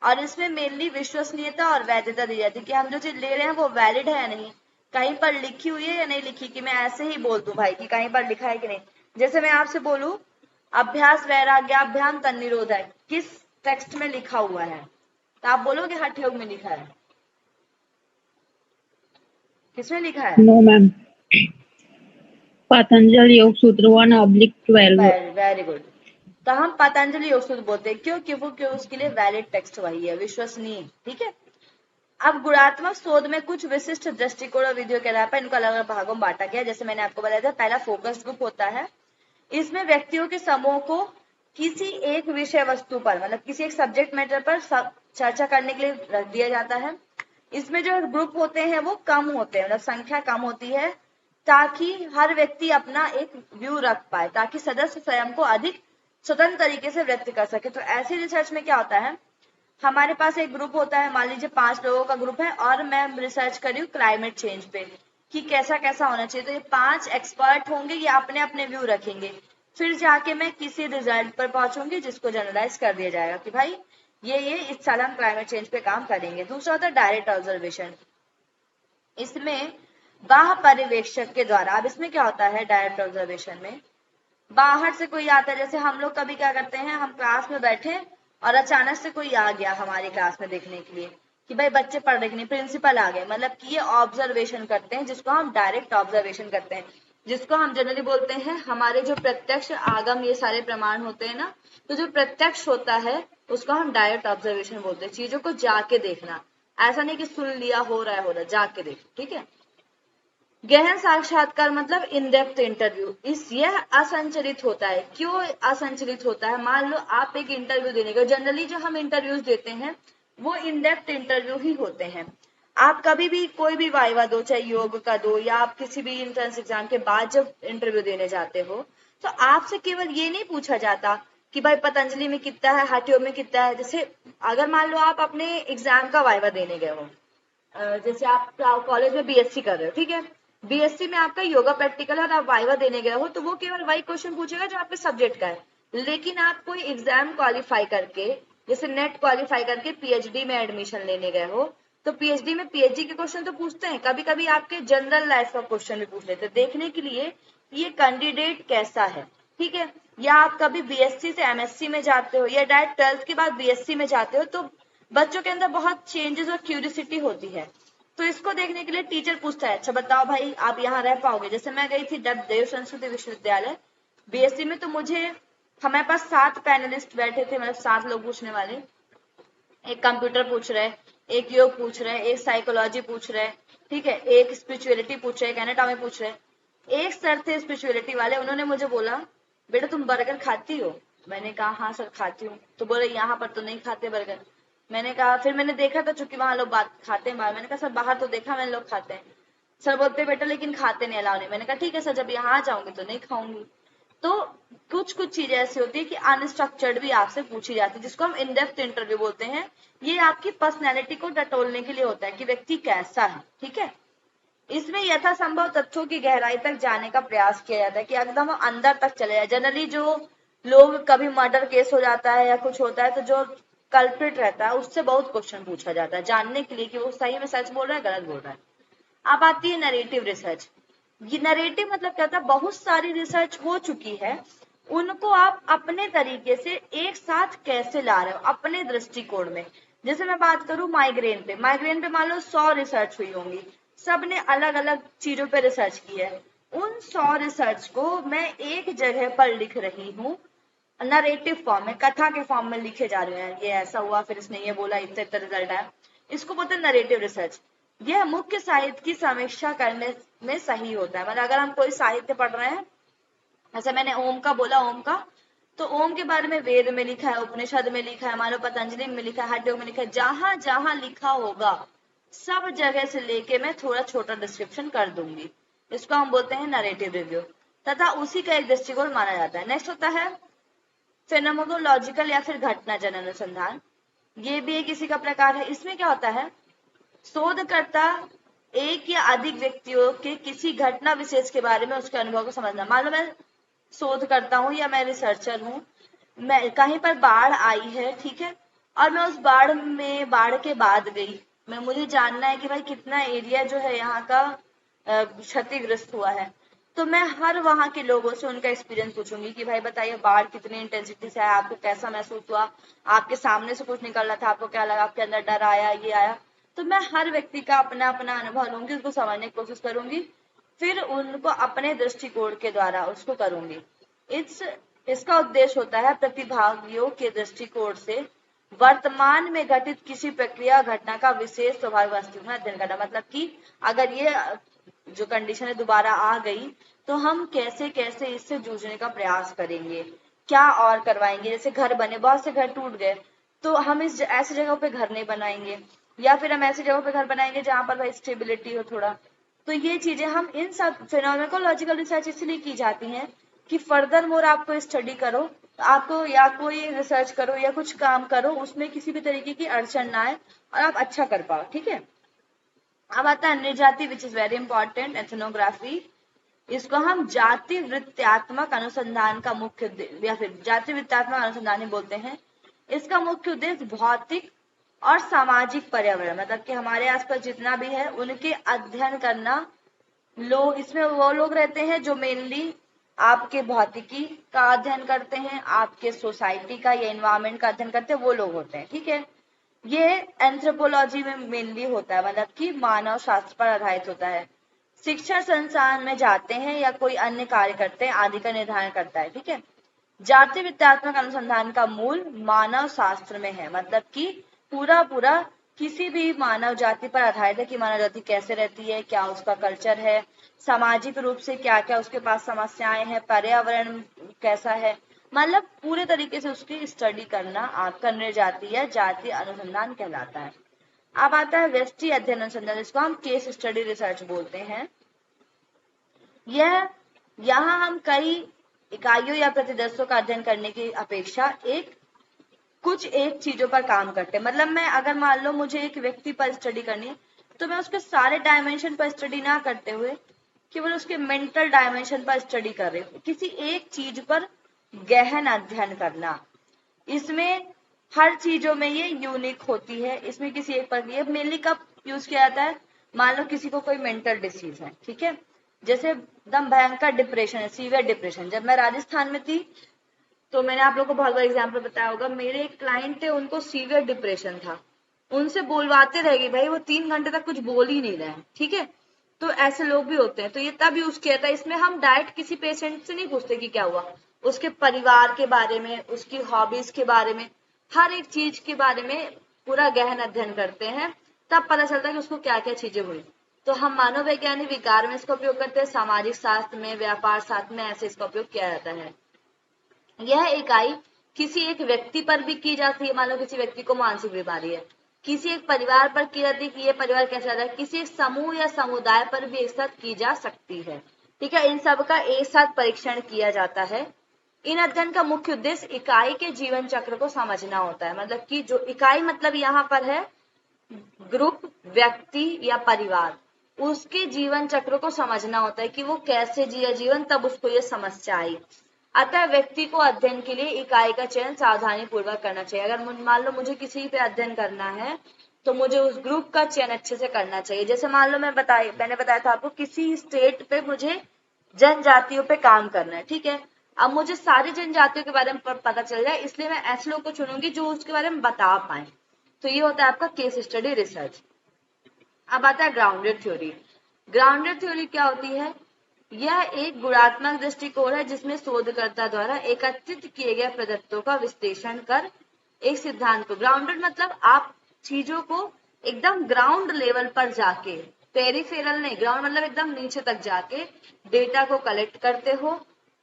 और इसमें मेनली विश्वसनीयता और वैधता दी जाती है कि हम जो चीज ले रहे हैं वो वैलिड है या नहीं, कहीं पर लिखी हुई है या नहीं लिखी, कि मैं ऐसे ही बोल दूं भाई कि कहीं पर लिखा है कि नहीं। जैसे मैं आपसे बोलूं अभ्यास वैराग्याभ्याम तन्निरोध है, किस टेक्स्ट में लिखा हुआ है, तो आप बोलोगे हठ योग में लिखा है। किसमें लिखा है? No ma'am. पतंजलि योग सूत्र 1/12। Very good. तो हम पतंजलि योग सूत्र बोलते हैं क्यों उसके लिए वैलिड टेक्स्ट वही है, विश्वसनीय। ठीक है। अब गुणात्मक शोध में कुछ विशिष्ट दृष्टिकोण और विधियों के आधार पर इनको अलग अलग भागों में बांटा गया। जैसे मैंने आपको बताया था, पहला फोकस ग्रुप होता है। इसमें व्यक्तियों के समूह को किसी एक विषय वस्तु पर, मतलब किसी एक सब्जेक्ट मैटर पर चर्चा करने के लिए रख दिया जाता है। इसमें जो ग्रुप होते हैं वो कम होते हैं, मतलब संख्या कम होती है, ताकि हर व्यक्ति अपना एक व्यू रख पाए, ताकि सदस्य स्वयं को अधिक स्वतंत्र तरीके से व्यक्त कर सके। तो ऐसी रिसर्च में क्या होता है, हमारे पास एक ग्रुप होता है, मान लीजिए 5 लोगों का ग्रुप है और मैं रिसर्च कर रही हूँ क्लाइमेट चेंज पे कि कैसा कैसा होना चाहिए। तो ये 5 एक्सपर्ट होंगे, ये अपने अपने व्यू रखेंगे, फिर जाके मैं किसी रिजल्ट पर पहुंचूंगी जिसको जनरलाइज कर दिया जाएगा कि भाई ये इस साल हम क्लाइमेट चेंज पे काम करेंगे। दूसरा होता है डायरेक्ट ऑब्जर्वेशन। इसमें बाह्य पर्यवेक्षक के द्वारा, अब इसमें क्या होता है डायरेक्ट ऑब्जर्वेशन में, बाहर से कोई आता है, जैसे हम लोग कभी क्या करते हैं, हम क्लास में बैठे और अचानक से कोई आ गया हमारी क्लास में देखने के लिए कि भाई बच्चे पढ़ रहे नहीं, प्रिंसिपल आ गए, मतलब कि ये ऑब्जर्वेशन करते हैं, जिसको हम डायरेक्ट ऑब्जर्वेशन करते हैं, जिसको हम जनरली बोलते हैं हमारे जो प्रत्यक्ष आगम ये सारे प्रमाण होते हैं ना, तो जो प्रत्यक्ष होता है उसको हम डायरेक्ट ऑब्जर्वेशन बोलते हैं। चीजों को जाके देखना, ऐसा नहीं कि सुन लिया हो रहा है, जाके देख। ठीक है। गहन साक्षात्कार मतलब इन डेप्थ इंटरव्यू। यह असंचलित होता है। क्यों असंचलित होता है? मान लो आप एक इंटरव्यू देने गए, जनरली जो हम इंटरव्यूज देते हैं वो इन डेप्थ इंटरव्यू ही होते हैं। आप कभी भी कोई भी वाइवा दो, चाहे योग का दो या आप किसी भी एंट्रेंस एग्जाम के बाद जब इंटरव्यू देने जाते हो, तो आपसे केवल ये नहीं पूछा जाता कि भाई पतंजलि में कितना है, हठयोग में कितना है। जैसे अगर मान लो आप अपने एग्जाम का वाइवा देने गए हो, जैसे आप कॉलेज में बीएससी कर रहे हो, ठीक है, बीएससी में आपका योगा प्रैक्टिकल है और आप वाइवा देने गए हो, तो वो केवल वही क्वेश्चन पूछेगा जो आपके सब्जेक्ट का है। लेकिन आप कोई एग्जाम क्वालिफाई करके, जैसे नेट क्वालिफाई करके पीएचडी में एडमिशन लेने गए हो, तो पीएचडी में पीएचडी के क्वेश्चन तो पूछते हैं, कभी कभी आपके जनरल लाइफ का क्वेश्चन भी पूछ लेते हैं, देखने के लिए ये कैंडिडेट कैसा है। ठीक है। या आप कभी बीएससी से एमएससी में जाते हो या डायरेक्ट 12th के बाद बीएससी में जाते हो, तो बच्चों के अंदर बहुत चेंजेस और क्यूरियोसिटी होती है। तो इसको देखने के लिए टीचर पूछता है, अच्छा बताओ भाई आप यहाँ रह पाओगे। जैसे मैं गई थी देव संस्कृति विश्वविद्यालय बीएससी में, तो हमारे पास 7 पैनलिस्ट बैठे थे, मतलब 7 लोग पूछने वाले। एक कंप्यूटर पूछ रहे, एक योग पूछ रहे, एक साइकोलॉजी पूछ रहे, ठीक है, एक स्पिरिचुअलिटी पूछ रहे, एक एनाटॉमी पूछ रहे। एक सर थे स्पिरिचुअलिटी वाले, उन्होंने मुझे बोला बेटा तुम बर्गर खाती हो? मैंने कहा हाँ सर खाती हूँ। तो बोले यहाँ पर तो नहीं खाते बर्गर। मैंने कहा, फिर मैंने देखा था चूंकि वहां लोग बात खाते हैं बाहर, मैंने कहा सर बाहर तो देखा मैंने लोग खाते हैं। सर बोलते बेटा लेकिन खाते नहीं, अलाउ नहीं। मैंने कहा ठीक है सर, जब यहाँ आ जाऊंगी तो नहीं खाऊंगी। तो कुछ चीजें ऐसी होती है कि अनस्ट्रक्चर्ड भी आपसे पूछी जाती है, जिसको हम इन डेप्थ इंटरव्यू बोलते हैं। ये आपकी पर्सनैलिटी को टटोलने के लिए होता है कि व्यक्ति कैसा है। ठीक है। इसमें यथासंभव तथ्यों की गहराई तक जाने का प्रयास किया जाता है कि एकदम अंदर तक चले जाए। जनरली जो लोग, कभी मर्डर केस हो जाता है या कुछ होता है, तो जो कल्प्रिट रहता है उससे बहुत क्वेश्चन पूछा जाता है जानने के लिए कि वो सही में सच बोल रहा है गलत बोल रहा है। अब आती है नरेटिव रिसर्च। ये नरेटिव मतलब क्या होता है, बहुत सारी रिसर्च हो चुकी है, उनको आप अपने तरीके से एक साथ कैसे ला रहे हो अपने दृष्टिकोण में। जैसे मैं बात करूं माइग्रेन पे मान लो 100 रिसर्च हुई होंगी, सबने अलग अलग चीजों पे रिसर्च की है। उन 100 रिसर्च को मैं एक जगह पर लिख रही हूँ, नरेटिव फॉर्म में, कथा के फॉर्म में लिखे जा रहे हैं, ये ऐसा हुआ, फिर इसने ये बोला, इतना इतना रिजल्ट आया। इसको बोलते हैं नरेटिव रिसर्च। यह मुख्य साहित्य की समीक्षा करने में सही होता है। मतलब अगर हम कोई साहित्य पढ़ रहे हैं, जैसे मैंने ओम का बोला, ओम का, तो ओम के बारे में वेद में लिखा है, उपनिषद में लिखा है, मान लो पतंजलि में लिखा है, हठ योग में लिखा है, जहां जहां लिखा होगा सब जगह से लेके मैं थोड़ा छोटा डिस्क्रिप्शन कर दूंगी। इसको हम बोलते हैं नरेटिव रिव्यू, तथा उसी का एक दृष्टिकोण माना जाता है। नेक्स्ट होता है फेनोमेनोलॉजिकल या फिर घटनाजन्य अनुसंधान। ये भी एक इसी का प्रकार है। इसमें क्या होता है, शोधकर्ता एक या अधिक व्यक्तियों के किसी घटना विशेष के बारे में उसके अनुभव को समझना। मान लो मैं शोध करता हूँ या मैं रिसर्चर हूँ, मैं कहीं पर बाढ़ आई है, ठीक है, और मैं उस बाढ़ के बाद गई, मुझे जानना है कि भाई कितना एरिया जो है यहाँ का क्षतिग्रस्त हुआ है। तो मैं हर वहां के लोगों से उनका एक्सपीरियंस पूछूंगी कि भाई बताइए बाढ़ कितनी इंटेंसिटी से आया, आपको कैसा महसूस हुआ, आपके सामने से कुछ निकल रहा था, आपको क्या लगा, आपके अंदर डर आया, ये आया। तो मैं हर व्यक्ति का अपना अपना अनुभव लूंगी, उसको समझने की कोशिश करूंगी, फिर उनको अपने दृष्टिकोण के द्वारा उसको करूंगी। इसका उद्देश्य होता है प्रतिभागियों के दृष्टिकोण से वर्तमान में घटित किसी प्रक्रिया घटना का विशेष स्वाभाविक वास्तविक में अध्ययन करना। मतलब कि अगर ये जो कंडीशन है दोबारा आ गई तो हम कैसे कैसे इससे जूझने का प्रयास करेंगे, क्या और करवाएंगे। जैसे घर बने, बहुत से घर टूट गए, तो हम इस ऐसी जगहों पे घर नहीं बनाएंगे, या फिर हम ऐसी जगहों पे घर बनाएंगे जहां पर भाई स्टेबिलिटी हो थोड़ा। तो ये चीजें हम इन सब फिनोमेनोलॉजिकल रिसर्च इसलिए की जाती हैं कि फर्दर मोर आपको स्टडी करो, आपको या कोई रिसर्च करो या कुछ काम करो, उसमें किसी भी तरीके की अड़चन ना आए और आप अच्छा कर पाओ। ठीक है, अब आता है अन्य जाति, which is very important, ethnography. इसको हम जाति वृत्तात्मक अनुसंधान का मुख्य या फिर जाति वृत्तात्मक अनुसंधान ही बोलते हैं। इसका मुख्य उद्देश्य भौतिक और सामाजिक पर्यावरण, मतलब कि हमारे आसपास जितना भी है उनके अध्ययन करना। लोग इसमें वो लोग रहते हैं जो मेनली आपके भौतिकी का अध्ययन करते हैं, आपके सोसाइटी का या एनवायरमेंट का अध्ययन करते हैं, वो लोग होते हैं। ठीक है, ये एंथ्रोपोलॉजी में मेनली होता है, मतलब कि मानव शास्त्र पर आधारित होता है। शिक्षण संस्थान में जाते हैं या कोई अन्य कार्य करते हैं आदि का निर्धारण करता है। ठीक है, जाति विद्यात्मक अनुसंधान का मूल मानव शास्त्र में है, मतलब कि पूरा किसी भी मानव जाति पर आधारित है कि मानव जाति कैसे रहती है, क्या उसका कल्चर है, सामाजिक रूप से क्या क्या उसके पास समस्याएं हैं, पर्यावरण कैसा है, मतलब पूरे तरीके से उसकी स्टडी करना आपका नृजाति या जाति अनुसंधान कहलाता है। अब आता है व्यष्टि अध्ययन अनुसंधान, इसको हम केस स्टडी रिसर्च बोलते हैं। यहाँ हम कई इकाइयों या प्रतिदर्शों का अध्ययन करने की अपेक्षा कुछ चीजों पर काम करते हैं। मतलब मैं अगर मान लो मुझे एक व्यक्ति पर स्टडी करनी है तो मैं उसके सारे डायमेंशन पर स्टडी ना करते हुए केवल उसके मेंटल डायमेंशन पर स्टडी कर रही हूँ, किसी एक चीज पर गहन अध्ययन करना। इसमें हर चीजों में ये यूनिक होती है, इसमें किसी एक पर ये मेनली कब यूज किया जाता है, मान लो किसी को कोई मेंटल डिसीज है। ठीक है, जैसे एकदम भयंकर डिप्रेशन है, सीवियर डिप्रेशन। जब मैं राजस्थान में थी तो मैंने आप लोगों को बहुत बड़ा एग्जाम्पल बताया होगा, मेरे एक क्लाइंट थे, उनको सीवियर डिप्रेशन था, उनसे बोलवाते रहेगी भाई, वो 3 घंटे तक कुछ बोल ही नहीं रहे। ठीक है, तो ऐसे लोग भी होते हैं, तो ये तब यूज किया था। इसमें हम डायरेक्ट किसी पेशेंट से नहीं पूछते कि क्या हुआ, उसके परिवार के बारे में, उसकी हॉबीज के बारे में, हर एक चीज के बारे में पूरा गहन अध्ययन करते हैं, तब पता चलता है कि उसको क्या क्या चीजें हुई। तो हम मानव वैज्ञानिक विकार में इसका उपयोग करते हैं, सामाजिक शास्त्र में, व्यापार शास्त्र में ऐसे इसका उपयोग किया जाता है। यह इकाई किसी एक व्यक्ति पर भी की जाती है, मान लो किसी व्यक्ति को मानसिक बीमारी है, किसी एक परिवार पर की जाती है कि ये परिवार कैसा रहता है, किसी एक समूह या समुदाय पर भी एक साथ की जा सकती है। ठीक है, इन सब का एक साथ परीक्षण किया जाता है। इन अध्ययन का मुख्य उद्देश्य इकाई के जीवन चक्र को समझना होता है, मतलब कि जो इकाई मतलब यहाँ पर है ग्रुप, व्यक्ति या परिवार, उसके जीवन चक्र को समझना होता है कि वो कैसे जिया जीवन, तब उसको ये समस्या आई। अतः व्यक्ति को अध्ययन के लिए इकाई का चयन सावधानी पूर्वक करना चाहिए। अगर मान लो मुझे किसी पे अध्ययन करना है तो मुझे उस ग्रुप का चयन अच्छे से करना चाहिए। जैसे मान लो मैंने बताया था आपको, किसी स्टेट पे मुझे जनजातियों पे काम करना है। ठीक है, अब मुझे सारी जनजातियों के बारे में पता चल जाए, इसलिए मैं ऐसे लोग को चुनूंगी जो उसके बारे में बता पाए। तो ये होता है आपका केस स्टडी रिसर्च। अब आता है ग्राउंडेड थ्योरी। ग्राउंडेड थ्योरी क्या होती है, यह एक गुणात्मक दृष्टिकोण है जिसमें शोधकर्ता द्वारा एकत्रित किए गए प्रदत्तों का विश्लेषण कर एक सिद्धांत को, ग्राउंडेड मतलब आप चीजों को एकदम ग्राउंड लेवल पर जाके, पेरिफेरल नहीं, ग्राउंड मतलब एकदम नीचे तक जाके डेटा को कलेक्ट करते हो।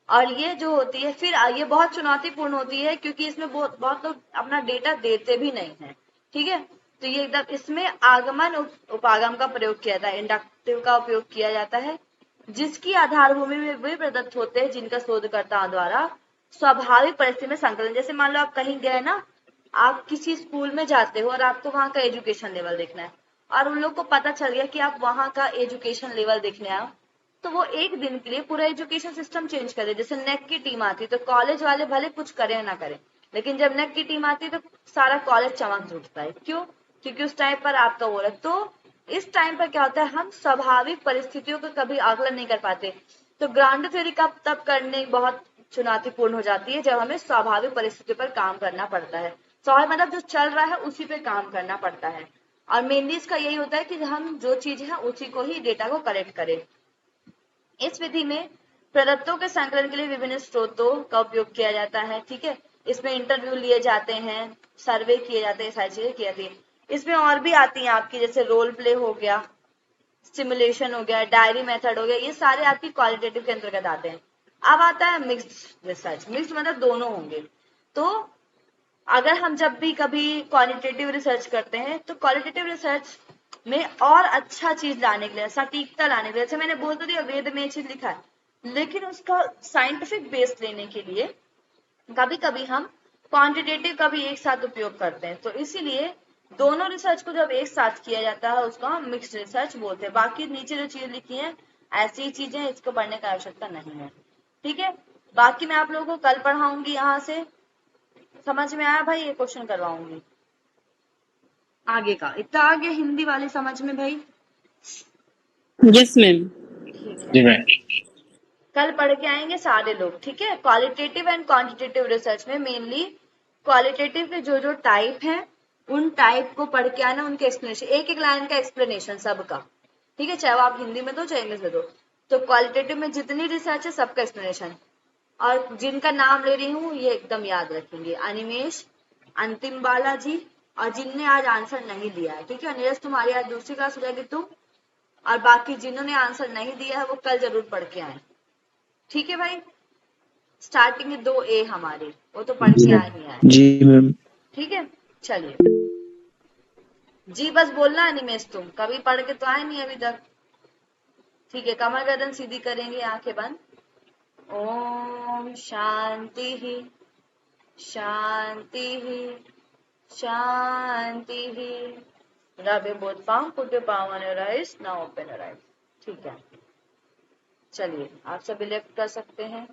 और ये जो होती है फिर ये बहुत चुनौतीपूर्ण होती है, क्योंकि इसमें बहुत लोग अपना डेटा देते भी नहीं है। ठीक है, तो ये एकदम इसमें आगमन उपागम का प्रयोग किया जाता है, इंडक्टिव का उपयोग किया जाता है, जिसकी आधारभूमि में वे प्रदत्त होते हैं जिनका शोधकर्ता द्वारा स्वाभाविक परिस्थिति में संकलन। जैसे मान लो आप कहीं गए ना, आप किसी स्कूल में जाते हो और आपको वहां का एजुकेशन लेवल देखना है, और उन लोग को पता चल गया कि आप वहां का एजुकेशन लेवल देखने आओ, तो वो एक दिन के लिए पूरा एजुकेशन सिस्टम चेंज कर दे। जैसे नेक की टीम आती तो कॉलेज वाले भले कुछ करें ना करें, लेकिन जब नेक की टीम आती तो सारा कॉलेज चमक उठता है। क्यों? क्योंकि उस टाइम पर आपका वो है। तो इस टाइम पर क्या होता है, हम स्वाभाविक परिस्थितियों का कभी आकलन नहीं कर पाते। तो ग्राउंड थ्योरी का तब करने बहुत चुनौतीपूर्ण हो जाती है जब हमें स्वाभाविक परिस्थितियों पर काम करना पड़ता है। स्वाभाविक मतलब जो चल रहा है उसी पे काम करना पड़ता है, और मेनली इसका यही होता है कि हम जो चीज है उसी को ही डेटा को कलेक्ट करें। इस विधि में प्रदत्तों के संकलन के लिए विभिन्न स्रोतों का उपयोग किया जाता है। ठीक है, इसमें इंटरव्यू लिए जाते हैं, सर्वे किए जाते हैं, सारी चीजें की जाती है। इसमें और भी आती हैं आपकी, जैसे रोल प्ले हो गया, सिमुलेशन हो गया, डायरी मेथड हो गया, ये सारे आपकी क्वालिटेटिव के अंतर्गत आते हैं। अब आता है मिक्स्ड रिसर्च। मिक्स्ड मतलब दोनों होंगे। तो अगर हम जब भी कभी क्वालिटेटिव रिसर्च करते हैं तो क्वालिटेटिव रिसर्च में और अच्छा चीज लाने के लिए, सटीकता लाने के लिए, जैसे मैंने बोल तो दिया वेद में ये चीज लिखा है, लेकिन उसका साइंटिफिक बेस लेने के लिए कभी कभी हम क्वांटिटेटिव का भी एक साथ उपयोग करते हैं। तो इसीलिए दोनों रिसर्च को जब एक साथ किया जाता है उसको हम मिक्स्ड रिसर्च बोलते हैं। बाकी नीचे जो चीज लिखी है ऐसी ही चीजें, इसको पढ़ने की आवश्यकता नहीं है। ठीक है, बाकी मैं आप लोगों को कल पढ़ाऊंगी। यहाँ से समझ में आया भाई? ये क्वेश्चन करवाऊंगी आगे का। इतना आगे हिंदी वाले समझ में भाई? Yes ma'am. ठीक है, जी मैम। कल पढ़ के आएंगे सारे लोग। ठीक है, क्वालिटेटिव एंड क्वांटिटेटिव रिसर्च में मेनली क्वालिटेटिव के जो जो टाइप हैं उन टाइप को पढ़ के आना, उनके एक्सप्लेनेशन, एक एक लाइन का एक्सप्लेनेशन सबका। ठीक है, चाहे वो आप हिंदी में दो चाहे इंग्लिश में दो। तो क्वालिटेटिव में जितनी रिसर्च है सबका एक्सप्लेनेशन, और जिनका नाम ले रही हूँ ये एकदम याद रखेंगे, अनिमेश, अंतिम बालाजी, और जिनने आज आंसर नहीं दिया है। ठीक है, नीरज तुम्हारी आज दूसरी क्लास हो जाएगी तुम, और बाकी जिन्होंने आंसर नहीं दिया है वो कल जरूर पढ़ के आए। ठीक है भाई, स्टार्टिंग में 2A हमारे, वो तो पढ़ के आए ही आए। जी मैम। ठीक है, चलिए जी, बस बोलना अनिमेश, तुम कभी पढ़ के तो आए नहीं अभी तक। ठीक है, कमर गर्दन सीधी करेंगे, आंखें बंद। ओम शांति ही शांति ही शांति ही। Rub your both palm, put your palm on your eyes, now open your eyes। ठीक है, चलिए आप सभी लेफ्ट कर सकते हैं।